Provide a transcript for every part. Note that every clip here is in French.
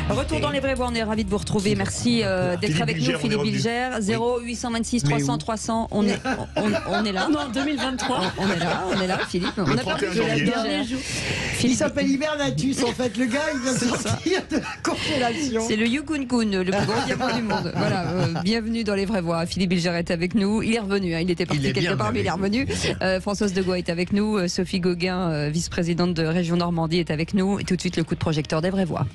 Retour dans les vrais voix, on est ravis de vous retrouver. Merci d'être avec nous, Philippe Bilger. 0826 300 300, on est là. Non, 2023. On est là, Philippe. On a parlé de la dernière jour. Il s'appelle Hibernatus, en fait. Le gars, il vient de sortir de la congélation. C'est le Yukun-kun, le plus gros diamant du monde. Voilà, bienvenue dans les vraies voix. Philippe Bilger est avec nous. Il est revenu, il était parti quelque part, mais il est revenu. Françoise Degois est avec nous. Sophie Gauguin, vice-présidente de Région Normandie, est avec nous. Et tout de suite, le coup de projecteur des vraies voix.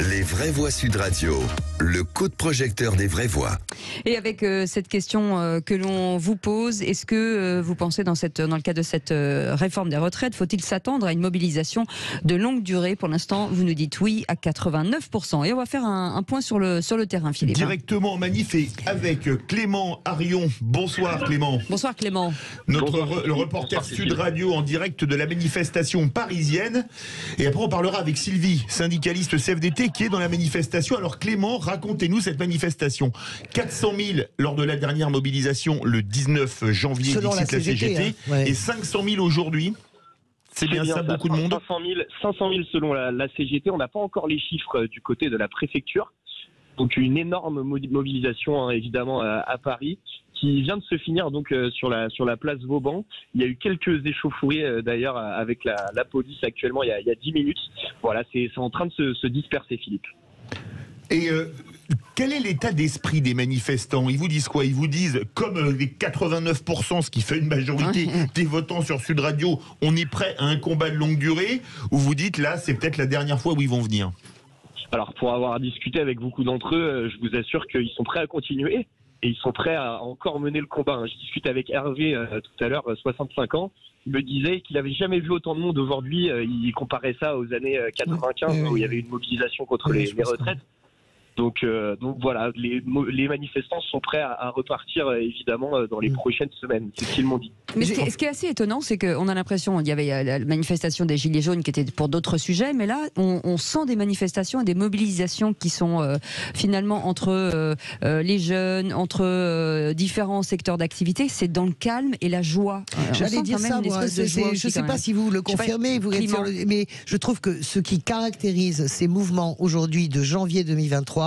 Les vraies voix Sud Radio, le coup de projecteur des vraies voix. Et avec cette question que l'on vous pose, est-ce que vous pensez dans le cadre de cette réforme des retraites, faut-il s'attendre à une mobilisation de longue durée? Pour l'instant, vous nous dites oui à 89%. Et on va faire un point sur le terrain, Philippe. Directement en manif et avec Clément Arion. Bonsoir Clément. Bonsoir Clément. Le reporter Sud Radio en direct de la manifestation parisienne. Et après on parlera avec Sylvie, syndicaliste CFDT, qui est dans la manifestation. Alors Clément, racontez-nous cette manifestation. 400 000 lors de la dernière mobilisation le 19 janvier, selon d'ici la CGT, hein. Ouais. et 500 000 aujourd'hui. C'est bien ça, beaucoup de monde. 500 000 selon la CGT. On n'a pas encore les chiffres du côté de la préfecture. Donc une énorme mobilisation, hein, évidemment, à Paris, qui vient de se finir donc sur la place Vauban. Il y a eu quelques échauffourées d'ailleurs avec la police actuellement il y a 10 minutes. Voilà, c'est en train de se disperser, Philippe. Et quel est l'état d'esprit des manifestants? Ils vous disent quoi? Ils vous disent, comme les 89%, ce qui fait une majorité des votants sur Sud Radio, on est prêt à un combat de longue durée? Ou vous dites, là, c'est peut-être la dernière fois où ils vont venir? Alors, pour avoir discuté avec beaucoup d'entre eux, je vous assure qu'ils sont prêts à continuer et ils sont prêts à encore mener le combat. Je discute avec Hervé tout à l'heure, 65 ans. Il me disait qu'il n'avait jamais vu autant de monde aujourd'hui. Il comparait ça aux années 95 où il y avait une mobilisation contre les retraites. Donc voilà, les manifestants sont prêts à repartir évidemment dans les prochaines semaines, c'est ce qu'ils m'ont dit. Mais ce qui est assez étonnant, c'est qu'on a l'impression, il y avait la manifestation des Gilets jaunes qui était pour d'autres sujets, mais là on sent des manifestations et des mobilisations qui sont finalement entre les jeunes, entre différents secteurs d'activité, c'est dans le calme et la joie. J'allais dire ça, moi. Je ne sais pas si vous le confirmez, mais je trouve que ce qui caractérise ces mouvements aujourd'hui de janvier 2023,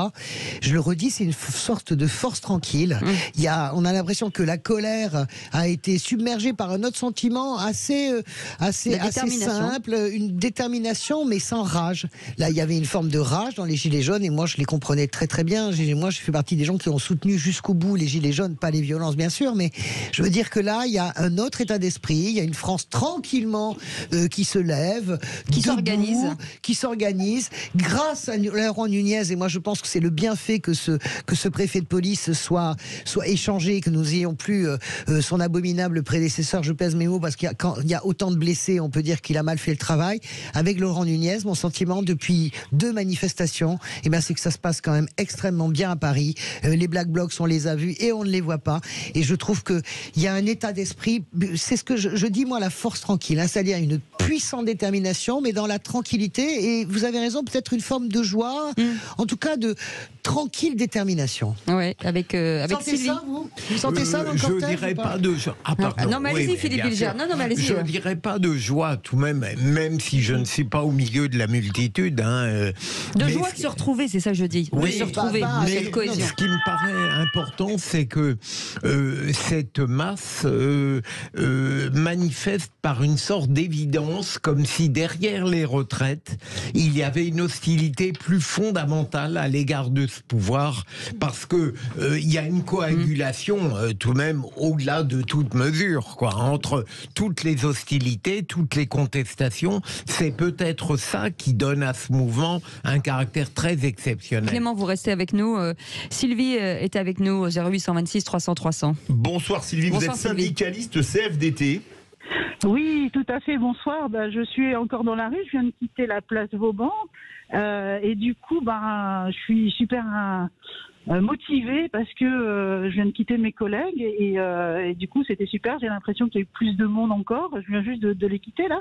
je le redis, c'est une sorte de force tranquille. On a l'impression que la colère a été submergée par un autre sentiment assez simple, une détermination, mais sans rage. Là, il y avait une forme de rage dans les Gilets jaunes, et moi, je les comprenais très très bien. Moi, je fais partie des gens qui ont soutenu jusqu'au bout les Gilets jaunes, pas les violences, bien sûr, mais je veux dire que là, il y a un autre état d'esprit. Il y a une France tranquillement qui se lève, qui s'organise, grâce à Laurent Nunez. Et moi, je pense que c'est le bienfait que ce préfet de police soit échangé, que nous n'ayons plus son abominable prédécesseur, je pèse mes mots, parce quand il y a autant de blessés, on peut dire qu'il a mal fait le travail. Avec Laurent Nunez, mon sentiment depuis 2 manifestations, c'est que ça se passe quand même extrêmement bien à Paris. Les Black Blocs, on les a vus et on ne les voit pas. Et je trouve qu'il y a un état d'esprit, c'est ce que je dis moi, la force tranquille, hein, c'est-à-dire une puissante détermination, mais dans la tranquillité. Et vous avez raison, peut-être une forme de joie, en tout cas de tranquille détermination. Oui, avec Sylvie. Vous sentez ça dans le cortège? Je dirais pas de joie. Ah, pardon. Non, mais allez-y, Philippe Bilger. Non, mais allez-y. Je dirais pas de joie, tout de même si je ne suis pas au milieu de la multitude. De joie de se retrouver, c'est ça que je dis. Oui, de se retrouver, cette cohésion. Ce qui me paraît important, c'est que cette masse manifeste par une sorte d'évidence, comme si derrière les retraites, il y avait une hostilité plus fondamentale à l'égard de ce pouvoir, parce que il y a une coagulation tout de même au-delà de toute mesure, quoi, entre toutes les hostilités, toutes les contestations. C'est peut-être ça qui donne à ce mouvement un caractère très exceptionnel. Clément, vous restez avec nous. Sylvie est avec nous au 0826 300 300. Bonsoir Sylvie, vous êtes Sylvie. syndicaliste CFDT. Oui, tout à fait, bonsoir. Je suis encore dans la rue, je viens de quitter la place Vauban. Et du coup, je suis super motivée parce que je viens de quitter mes collègues et du coup, c'était super. J'ai l'impression qu'il y a eu plus de monde encore. Je viens juste de les quitter, là.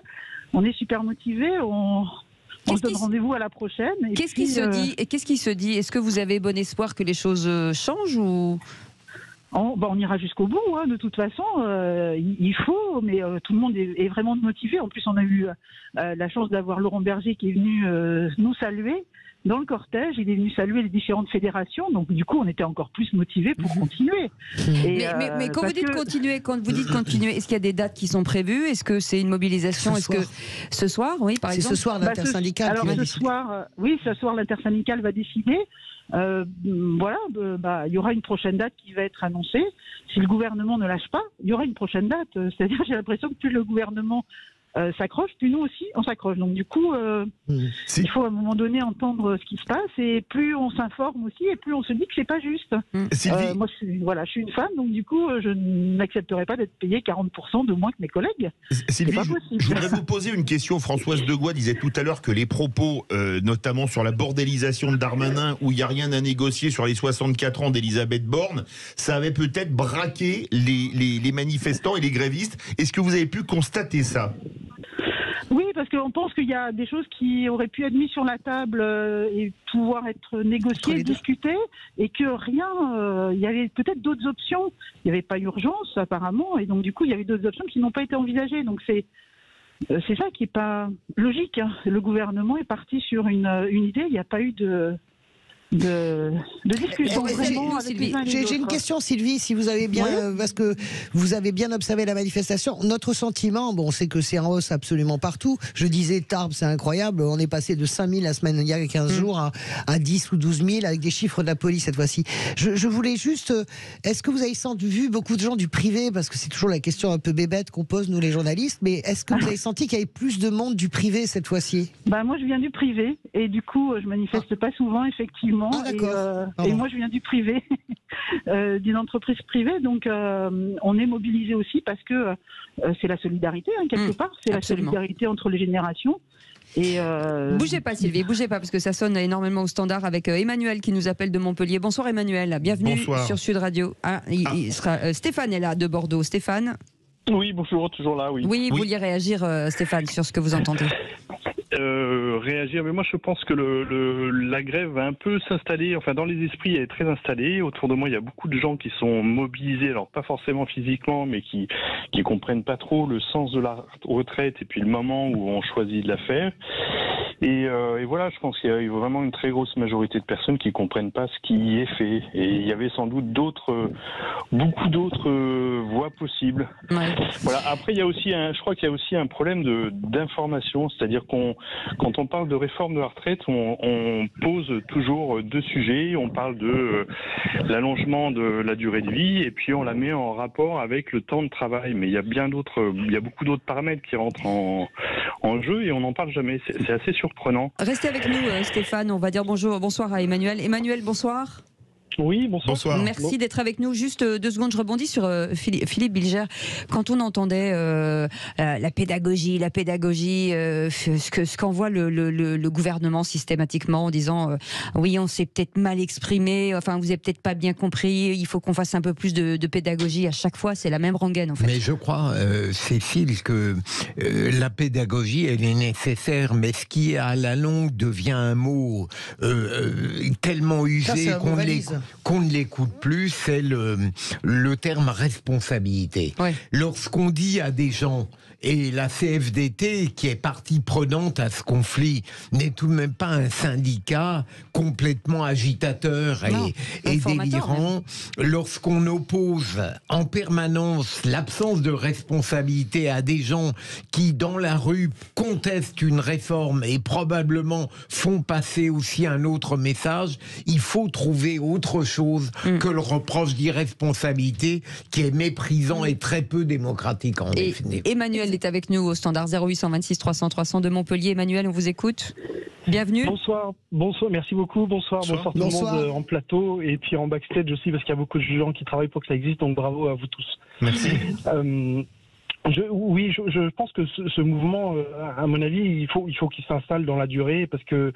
On est super motivés, on se donne rendez-vous à la prochaine. Qu'est-ce qui se dit? Est-ce que vous avez bon espoir que les choses changent ou... On ira jusqu'au bout, hein, de toute façon, il faut, mais tout le monde est vraiment motivé. En plus, on a eu la chance d'avoir Laurent Berger qui est venu nous saluer. dans le cortège, il est venu saluer les différentes fédérations, donc du coup on était encore plus motivés pour continuer. Mais quand vous dites continuer, est-ce qu'il y a des dates qui sont prévues? Est-ce que c'est une mobilisation? Est-ce que ce soir, oui, par exemple? C'est ce soir l'intersyndicale qui va décider. Ce soir l'intersyndicale va décider. Voilà, il y aura une prochaine date qui va être annoncée. Si le gouvernement ne lâche pas, il y aura une prochaine date. C'est-à-dire, j'ai l'impression que plus le gouvernement s'accroche, plus nous aussi on s'accroche. Donc du coup, il faut à un moment donné entendre ce qui se passe, et plus on s'informe aussi, et plus on se dit que c'est pas juste. Sylvie, moi, je suis une femme, donc du coup, je n'accepterai pas d'être payée 40% de moins que mes collègues. Sylvie, je voudrais vous poser une question. Françoise Degois disait tout à l'heure que les propos, notamment sur la bordélisation de Darmanin, où il n'y a rien à négocier sur les 64 ans d'Elisabeth Borne, ça avait peut-être braqué les manifestants et les grévistes. Est-ce que vous avez pu constater ça? Oui, parce qu'on pense qu'il y a des choses qui auraient pu être mises sur la table et pouvoir être négociées, discutées, et que rien, il y avait peut-être d'autres options. Il n'y avait pas urgence apparemment, et donc du coup il y avait d'autres options qui n'ont pas été envisagées. Donc c'est ça qui n'est pas logique. Hein. Le gouvernement est parti sur une idée, il n'y a pas eu de discussion. J'ai une question, Sylvie, si vous avez bien, parce que vous avez bien observé la manifestation. Notre sentiment, c'est que c'est en hausse absolument partout. Je disais, Tarbes, c'est incroyable. On est passé de 5 000 la semaine il y a 15 jours à 10 ou 12 000 avec des chiffres de la police cette fois-ci. Je voulais juste, est-ce que vous avez vu beaucoup de gens du privé, parce que c'est toujours la question un peu bébête qu'on pose nous les journalistes, mais est-ce que vous avez senti qu'il y avait plus de monde du privé cette fois-ci? Moi, je viens du privé et du coup, je manifeste pas souvent, effectivement. Et moi je viens du privé, d'une entreprise privée, donc on est mobilisé aussi parce que c'est la solidarité, quelque part, c'est absolument la solidarité entre les générations. Et Bougez pas, Sylvie, bougez pas, parce que ça sonne énormément au standard avec Emmanuel qui nous appelle de Montpellier. Bonsoir Emmanuel, bienvenue sur Sud Radio. Stéphane est là de Bordeaux. Stéphane? Oui, bonjour, toujours là, oui. Oui, vous vouliez réagir, Stéphane, sur ce que vous entendez? Réagir, mais moi je pense que la grève va un peu s'installer, enfin dans les esprits elle est très installée. Autour de moi il y a beaucoup de gens qui sont mobilisés, alors pas forcément physiquement, mais qui comprennent pas trop le sens de la retraite et puis le moment où on choisit de la faire. Et voilà, je pense qu'il y a vraiment une très grosse majorité de personnes qui comprennent pas ce qui est fait. Et il y avait sans doute beaucoup d'autres voies possibles. Ouais. Voilà. Après, je crois qu'il y a aussi un problème d'information, c'est-à-dire quand on parle de réforme de la retraite, on pose toujours deux sujets. On parle de l'allongement de la durée de vie et puis on la met en rapport avec le temps de travail. Mais il y a beaucoup d'autres paramètres qui rentrent en jeu et on n'en parle jamais. C'est assez surprenant. Restez avec nous, Stéphane. On va dire bonsoir à Emmanuel. Emmanuel, bonsoir. Oui, bonsoir. Merci d'être avec nous. Juste 2 secondes, je rebondis sur Philippe Bilger. Quand on entendait la pédagogie, ce qu'envoie le gouvernement systématiquement en disant oui, on s'est peut-être mal exprimé, enfin vous avez peut-être pas bien compris, il faut qu'on fasse un peu plus de pédagogie. À chaque fois, c'est la même rengaine en fait. Mais je crois, Cécile, que la pédagogie, elle est nécessaire, mais ce qui à la longue devient un mot tellement usé qu'on ne l'écoute plus, c'est le terme responsabilité. Ouais. Lorsqu'on dit à des gens, et la CFDT, qui est partie prenante à ce conflit, n'est tout de même pas un syndicat complètement agitateur et délirant. Lorsqu'on oppose en permanence l'absence de responsabilité à des gens qui, dans la rue, contestent une réforme et probablement font passer aussi un autre message, il faut trouver autre chose que le reproche d'irresponsabilité qui est méprisant et très peu démocratique en définitive. Emmanuel est avec nous au standard 0826 300 300 de Montpellier. Emmanuel, on vous écoute. Bienvenue. Bonsoir, merci beaucoup. Bonsoir tout le monde en plateau et puis en backstage aussi parce qu'il y a beaucoup de gens qui travaillent pour que ça existe, donc bravo à vous tous. Merci. Je pense que ce mouvement, à mon avis, il faut qu'il s'installe dans la durée parce que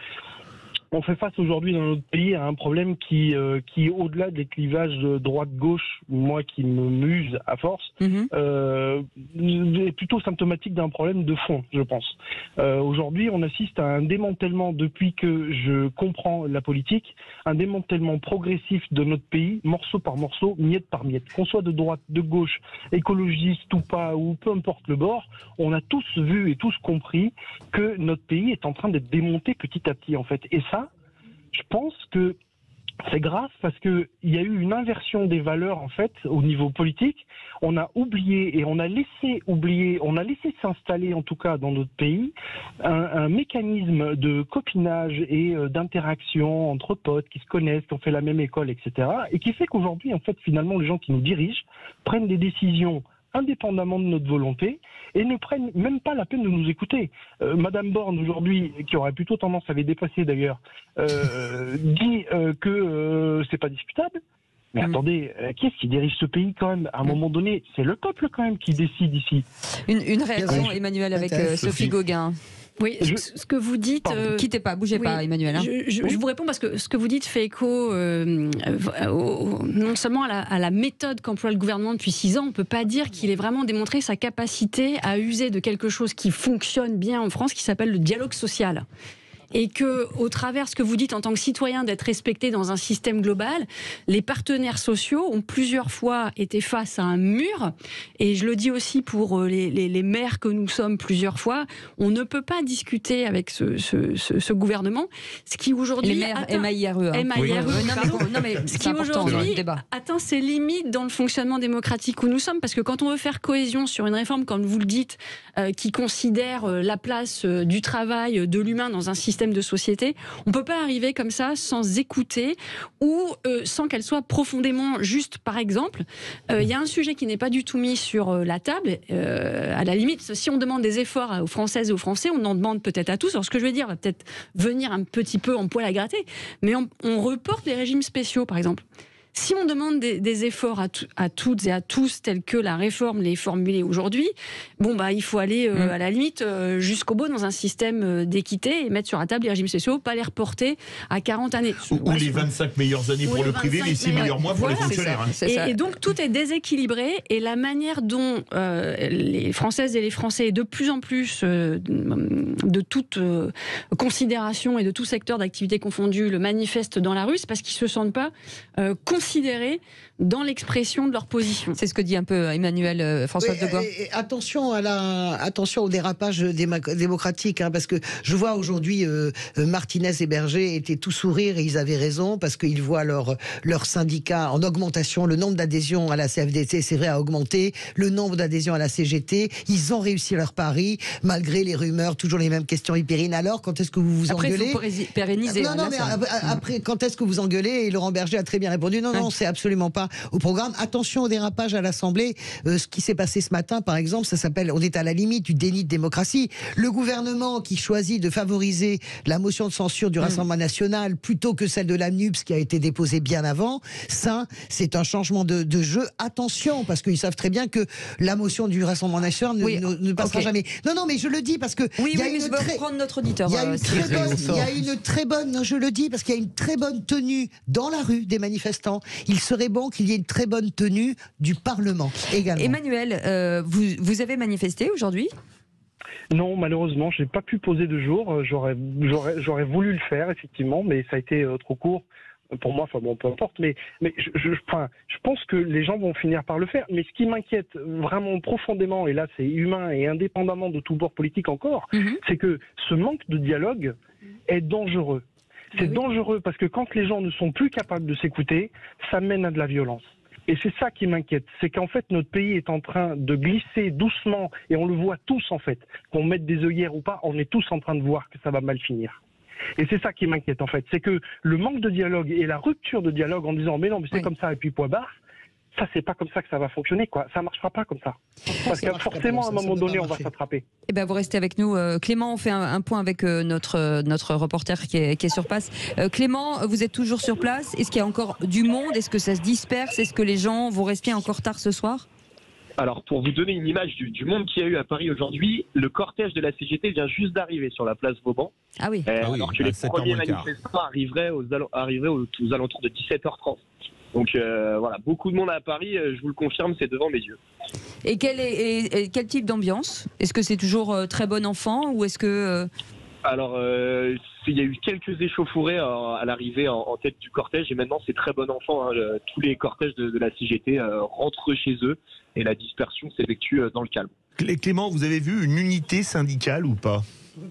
on fait face aujourd'hui dans notre pays à un problème qui au-delà des clivages de droite-gauche, moi qui me muse à force, est plutôt symptomatique d'un problème de fond, je pense. Aujourd'hui, on assiste à un démantèlement, depuis que je comprends la politique, un démantèlement progressif de notre pays, morceau par morceau, miette par miette. Qu'on soit de droite, de gauche, écologiste ou pas, ou peu importe le bord, on a tous vu et tous compris que notre pays est en train d'être démonté petit à petit, en fait. Et ça, je pense que c'est grave parce qu'il y a eu une inversion des valeurs en fait au niveau politique. On a oublié et on a laissé s'installer en tout cas dans notre pays un mécanisme de copinage et d'interaction entre potes qui se connaissent, qui ont fait la même école, etc. Et qui fait qu'aujourd'hui en fait finalement les gens qui nous dirigent prennent des décisions indépendamment de notre volonté et ne prennent même pas la peine de nous écouter. Madame Borne aujourd'hui, qui aurait plutôt tendance à les dépasser d'ailleurs, dit que c'est pas discutable. Mais attendez, qui est-ce qui dirige ce pays quand même? À un moment donné, c'est le peuple quand même qui décide ici. Une réaction, Emmanuel, avec Sophie Gauguin. Oui, ce que vous dites... quittez pas, bougez pas, Emmanuel. Hein. Je vous réponds parce que ce que vous dites fait écho non seulement à la méthode qu'emploie le gouvernement depuis 6 ans, on ne peut pas dire qu'il ait vraiment démontré sa capacité à user de quelque chose qui fonctionne bien en France, qui s'appelle le dialogue social. Et que, au travers ce que vous dites en tant que citoyen d'être respecté dans un système global, les partenaires sociaux ont plusieurs fois été face à un mur. Et je le dis aussi pour les maires que nous sommes plusieurs fois, on ne peut pas discuter avec ce gouvernement. Ce qui aujourd'hui les maires MAIRE. Ce qui aujourd'hui atteint ses limites dans le fonctionnement démocratique où nous sommes, parce que quand on veut faire cohésion sur une réforme, comme vous le dites, qui considère la place du travail, de l'humain dans un système de société, on ne peut pas arriver comme ça sans écouter ou sans qu'elle soit profondément juste. Par exemple, il y a un sujet qui n'est pas du tout mis sur la table. À la limite, si on demande des efforts aux Françaises et aux Français, on en demande peut-être à tous. Alors ce que je veux dire va peut-être venir un petit peu en poil à gratter, mais on reporte les régimes spéciaux, par exemple. Si on demande des efforts à toutes et à tous, tels que la réforme l'est formulée aujourd'hui, il faut aller à la limite jusqu'au bout dans un système d'équité et mettre sur la table les régimes spéciaux, pas les reporter à 40 années. Ou les 25 meilleures années pour le privé, les 6 meilleurs mois pour les fonctionnaires. Et donc tout est déséquilibré et la manière dont les Françaises et les Français, de plus en plus de toute considération et de tout secteur d'activité confondu, le manifestent dans la rue, c'est parce qu'ils ne se sentent pas considérés dans l'expression de leur position. C'est ce que dit un peu Emmanuel Françoise de Goor. Attention au dérapage démocratique, hein, parce que je vois aujourd'hui Martinez et Berger étaient tout sourire et ils avaient raison parce qu'ils voient leur syndicat en augmentation, le nombre d'adhésions à la CFDT, c'est vrai, a augmenté, le nombre d'adhésions à la CGT, ils ont réussi leur pari malgré les rumeurs, toujours les mêmes questions hypérines. Alors, quand est-ce que vous vous engueulez? Après, il faut pérenniser. Après, quand est-ce que vous engueulez? Et Laurent Berger a très bien répondu, non, c'est absolument pas au programme. Attention au dérapage à l'Assemblée. Ce qui s'est passé ce matin, par exemple, ça s'appelle, on est à la limite du déni de démocratie. Le gouvernement qui choisit de favoriser la motion de censure du Rassemblement national plutôt que celle de la NUPS qui a été déposée bien avant, ça, c'est un changement de jeu. Attention, parce qu'ils savent très bien que la motion du Rassemblement national ne passera jamais. Non, mais je le dis parce que il y a notre auditeur. Il y a une très bonne, je le dis parce qu'il y a une très bonne tenue dans la rue des manifestants. Il serait bon qu'il y ait une très bonne tenue du Parlement également. Emmanuel, vous avez manifesté aujourd'hui ? Non, malheureusement, je n'ai pas pu poser de jour. J'aurais voulu le faire, effectivement, mais ça a été trop court. Pour moi, peu importe, mais je pense que les gens vont finir par le faire. Mais ce qui m'inquiète vraiment profondément, et là c'est humain et indépendamment de tout bord politique encore, c'est que ce manque de dialogue est dangereux. C'est dangereux parce que quand les gens ne sont plus capables de s'écouter, ça mène à de la violence. Et c'est ça qui m'inquiète, c'est qu'en fait notre pays est en train de glisser doucement, et on le voit tous en fait, qu'on mette des œillères ou pas, on est tous en train de voir que ça va mal finir. Et c'est ça qui m'inquiète en fait, c'est que le manque de dialogue et la rupture de dialogue en disant mais non mais c'est comme ça et puis point barre, ça c'est pas comme ça que ça va fonctionner quoi, ça marchera pas comme ça. Parce que forcément à un moment donné on va s'attraper. Eh ben vous restez avec nous Clément, on fait un point avec notre reporter qui est sur place. Clément, vous êtes toujours sur place, est-ce qu'il y a encore du monde, est-ce que ça se disperse, est-ce que les gens vont rester encore tard ce soir ? Alors, pour vous donner une image du monde qu'il y a eu à Paris aujourd'hui, le cortège de la CGT vient juste d'arriver sur la place Vauban. Ah oui. Alors que les premiers manifestants arriveraient aux alentours de 17h30. Donc voilà, beaucoup de monde à Paris, je vous le confirme, c'est devant mes yeux. Et quel type d'ambiance ? Est-ce que c'est toujours très bon enfant ou est-ce que... Alors, il y a eu quelques échauffourées à l'arrivée en tête du cortège et maintenant c'est très bon enfant. Hein, tous les cortèges de la CGT rentrent chez eux et la dispersion s'effectue dans le calme. Clément, vous avez vu une unité syndicale ou pas?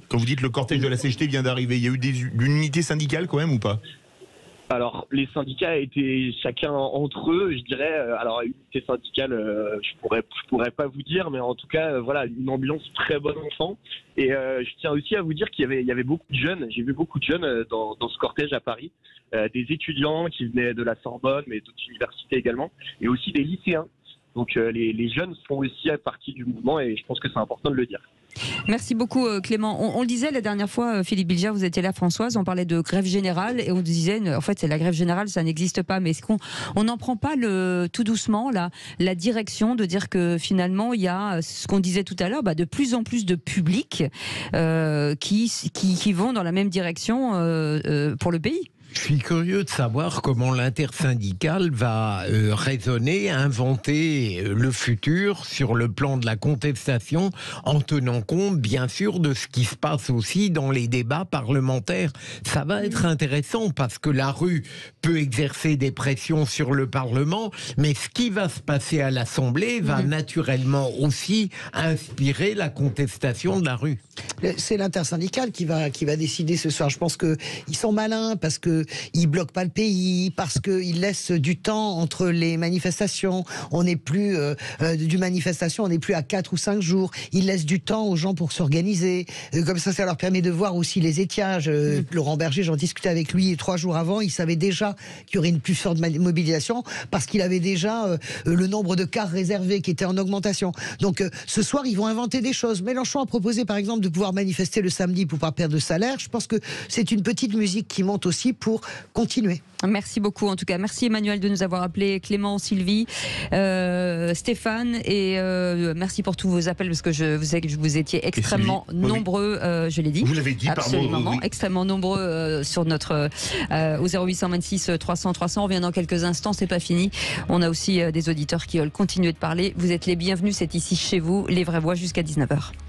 Quand vous dites le cortège de la CGT vient d'arriver, il y a eu une unité syndicale quand même ou pas? Alors, les syndicats étaient chacun entre eux, je dirais. Alors, unité syndicale, je pourrais pas vous dire, mais en tout cas, voilà, une ambiance très bon enfant. Et je tiens aussi à vous dire qu'il y avait beaucoup de jeunes. J'ai vu beaucoup de jeunes dans ce cortège à Paris, des étudiants qui venaient de la Sorbonne, mais d'autres universités également, et aussi des lycéens. Donc, les jeunes font aussi partie du mouvement, et je pense que c'est important de le dire. Merci beaucoup Clément. On le disait la dernière fois, Philippe Bilger, vous étiez là, Françoise, on parlait de grève générale et on disait, en fait c'est la grève générale, ça n'existe pas, mais est-ce qu'on n'en prend pas tout doucement la direction de dire que finalement il y a ce qu'on disait tout à l'heure, de plus en plus de publics qui vont dans la même direction pour le pays? Je suis curieux de savoir comment l'intersyndicale va raisonner, inventer le futur sur le plan de la contestation, en tenant compte, bien sûr, de ce qui se passe aussi dans les débats parlementaires. Ça va être intéressant parce que la rue peut exercer des pressions sur le Parlement, mais ce qui va se passer à l'Assemblée va naturellement aussi inspirer la contestation de la rue. C'est l'intersyndicale qui va décider ce soir. Je pense qu'ils sont malins parce qu'ils bloquent pas le pays, parce qu'ils laissent du temps entre les manifestations. On n'est plus d'une manifestation, on n'est plus à 4 ou 5 jours. Ils laissent du temps aux gens pour s'organiser. Comme ça leur permet de voir aussi les étiages. Laurent Berger, j'en discutais avec lui 3 jours avant, il savait déjà qu'il y aurait une plus forte mobilisation parce qu'il avait déjà le nombre de cars réservés qui était en augmentation. Donc ce soir, ils vont inventer des choses. Mélenchon a proposé par exemple de pouvoir manifester le samedi pour pas perdre de salaire. Je pense que c'est une petite musique qui monte aussi pour continuer. Merci beaucoup en tout cas. Merci Emmanuel de nous avoir appelé, Clément, Sylvie, Stéphane, et merci pour tous vos appels parce que je sais que vous étiez extrêmement nombreux, je l'ai dit. Vous l'avez dit, absolument, pardon. Oui. Extrêmement nombreux sur notre au 0826 300 300. On revient dans quelques instants, c'est pas fini. On a aussi des auditeurs qui veulent continuer de parler. Vous êtes les bienvenus, c'est ici chez vous, les vraies voix jusqu'à 19h.